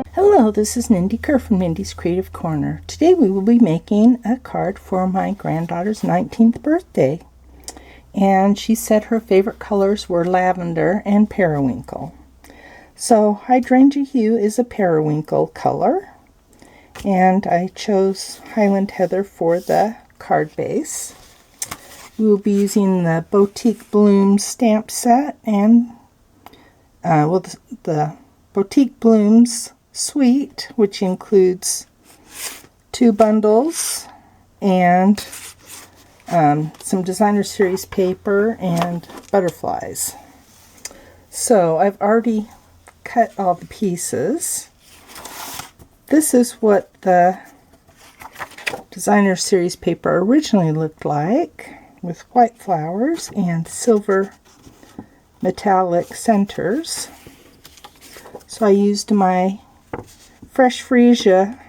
Hello, this is Mindy Kerr from Mindy's Creative Corner. Today we will be making a card for my granddaughter's 19th birthday. And she said her favorite colors were lavender and periwinkle. So hydrangea hue is a periwinkle color. And I chose Highland Heather for the card base. We will be using the Boutique Blooms stamp set and the Boutique Blooms suite, which includes 2 bundles and some designer series paper and butterflies. So I've already cut all the pieces. This is what the designer series paper originally looked like, with white flowers and silver metallic centers. So I used my Fresh Freesia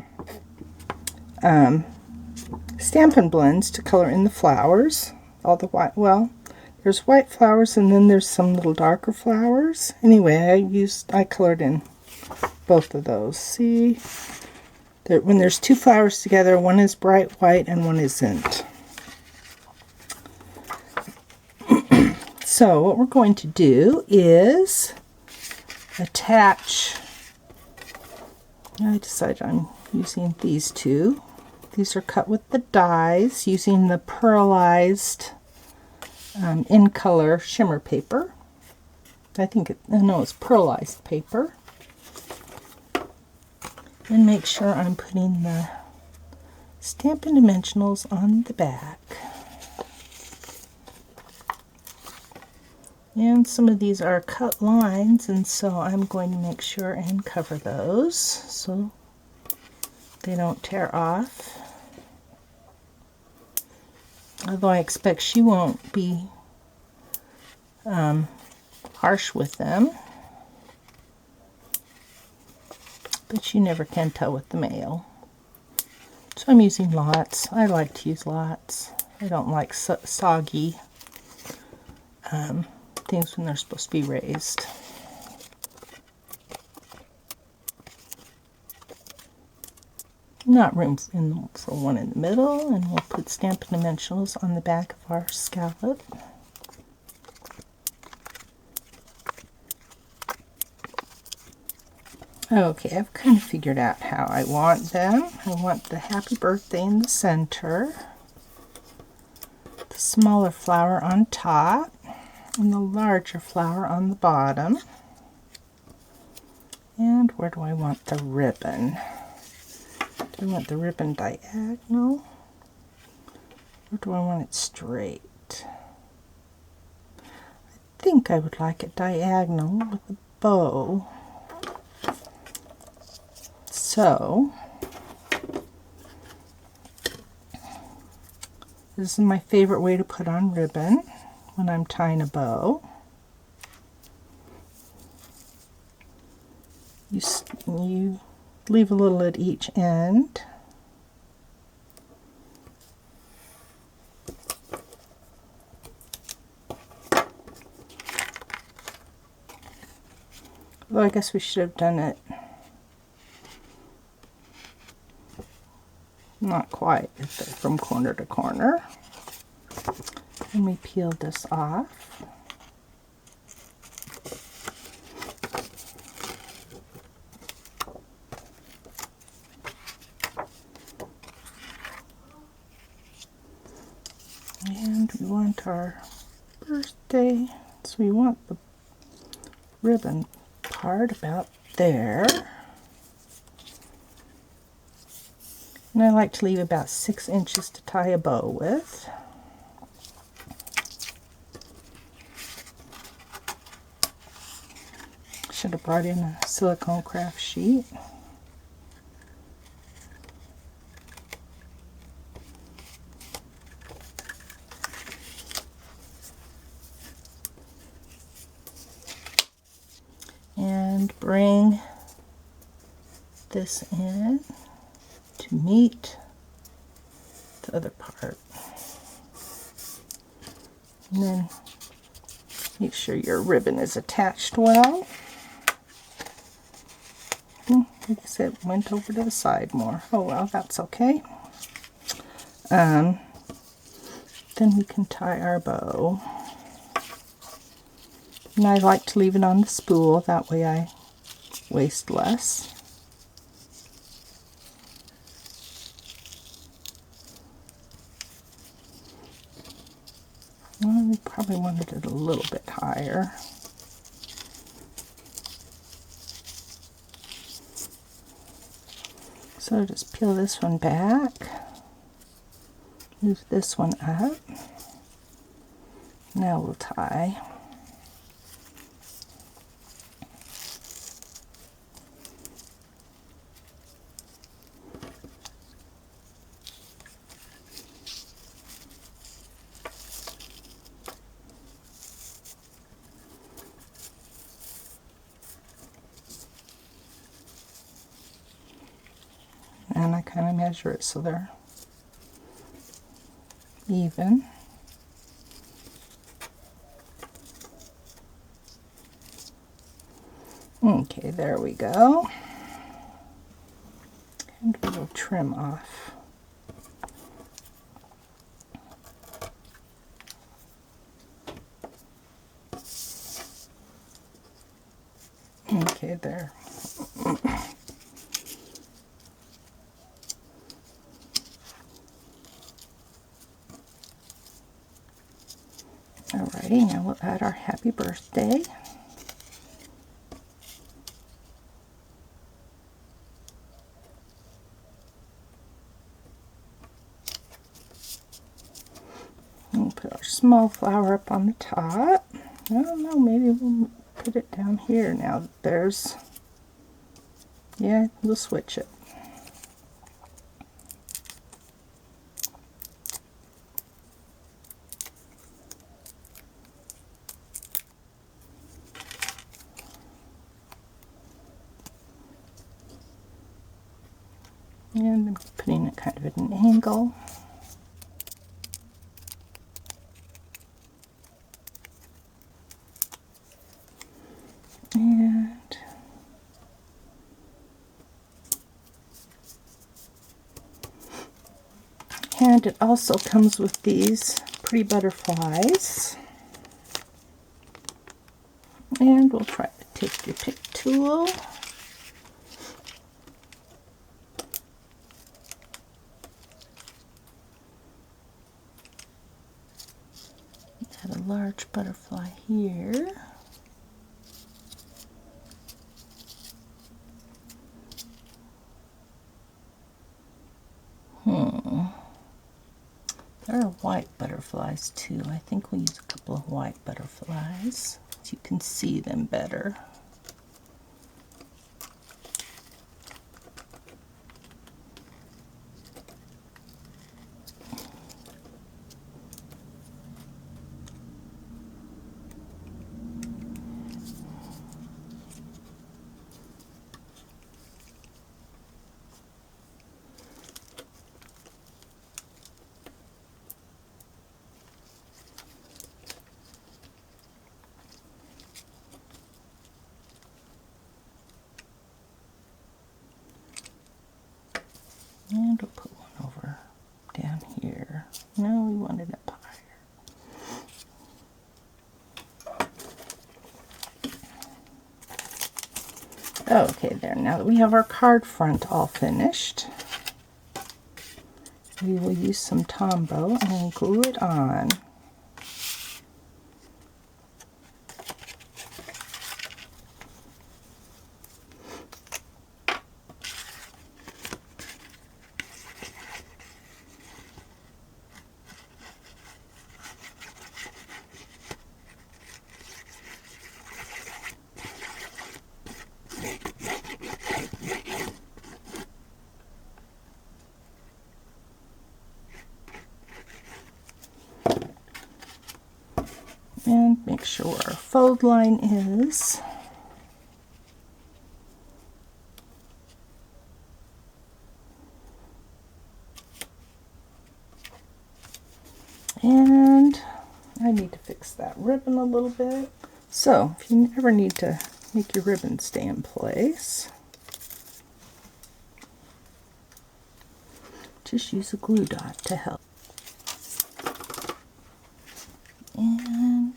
Stampin' Blends to color in the flowers. All the white, well, there's white flowers and then there's some little darker flowers. Anyway, I colored in both of those. See, when there's 2 flowers together, one is bright white and one isn't. So what we're going to do is attach, I decided I'm using these 2. These are cut with the dies using the pearlized in color shimmer paper. I think it's pearlized paper. And make sure I'm putting the Stampin' Dimensionals on the back. And some of these are cut lines, and so I'm going to make sure and cover those so they don't tear off. Although I expect she won't be harsh with them. But you never can tell with the mail. So I'm using lots. I like to use lots. I don't like soggy things when they're supposed to be raised. Not room for one in the middle, and we'll put Stampin' Dimensionals on the back of our scallop. Okay, I've kind of figured out how I want them. I want the happy birthday in the center, the smaller flower on top, and the larger flower on the bottom. And where do I want the ribbon? Do I want the ribbon diagonal? Or do I want it straight? I think I would like it diagonal with a bow. So, this is my favorite way to put on ribbon when I'm tying a bow. You leave a little at each end. Well, I guess we should have done it not quite from corner to corner. And we peel this off. And we want our birthday, so we want the ribbon part about there. And I like to leave about 6 inches to tie a bow with. Should have brought in a silicone craft sheet. And bring this in to meet the other part. And then make sure your ribbon is attached well. I guess it went over to the side more. Oh well, that's okay. Then we can tie our bow. And I like to leave it on the spool, that way I waste less. Well, we probably wanted it a little bit higher. So just peel this one back, move this one up. Now we'll tie. And I kind of measure it so they're even. Okay, there we go. And we'll trim off. Okay, there. Alrighty, now we'll add our happy birthday. We'll put our small flower up on the top. I don't know, maybe we'll put it down here now. There's, yeah, we'll switch it. And I'm putting it kind of at an angle. And it also comes with these pretty butterflies. And we'll try to take your pick tool. Add a large butterfly here. There are white butterflies too. I think we'll use a couple of white butterflies so you can see them better. And we'll put one over down here. No, we want it up higher. Okay, there. Now that we have our card front all finished, we will use some Tombow and glue it on. And make sure our fold line is and I need to fix that ribbon a little bit. So if you ever need to make your ribbon stay in place, just use a glue dot to help. And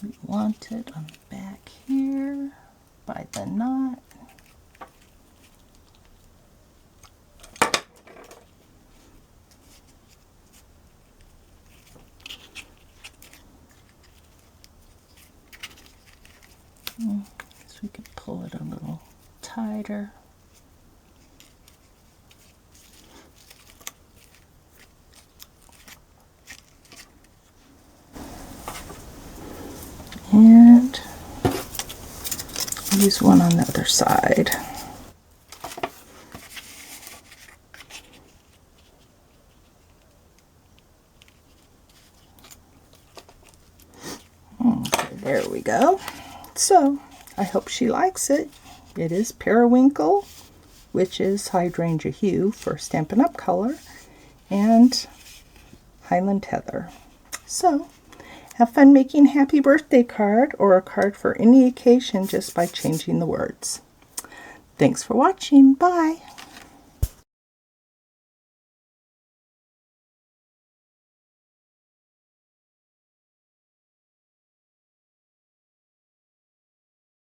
we want it on the back here by the knot. So we can pull it a little tighter. And use one on the other side. Okay, there we go. So, I hope she likes it. It is Periwinkle, which is Hydrangea Hue for Stampin' Up! Color, and Highland Heather. So, have fun making a happy birthday card or a card for any occasion just by changing the words. Thanks for watching. Bye!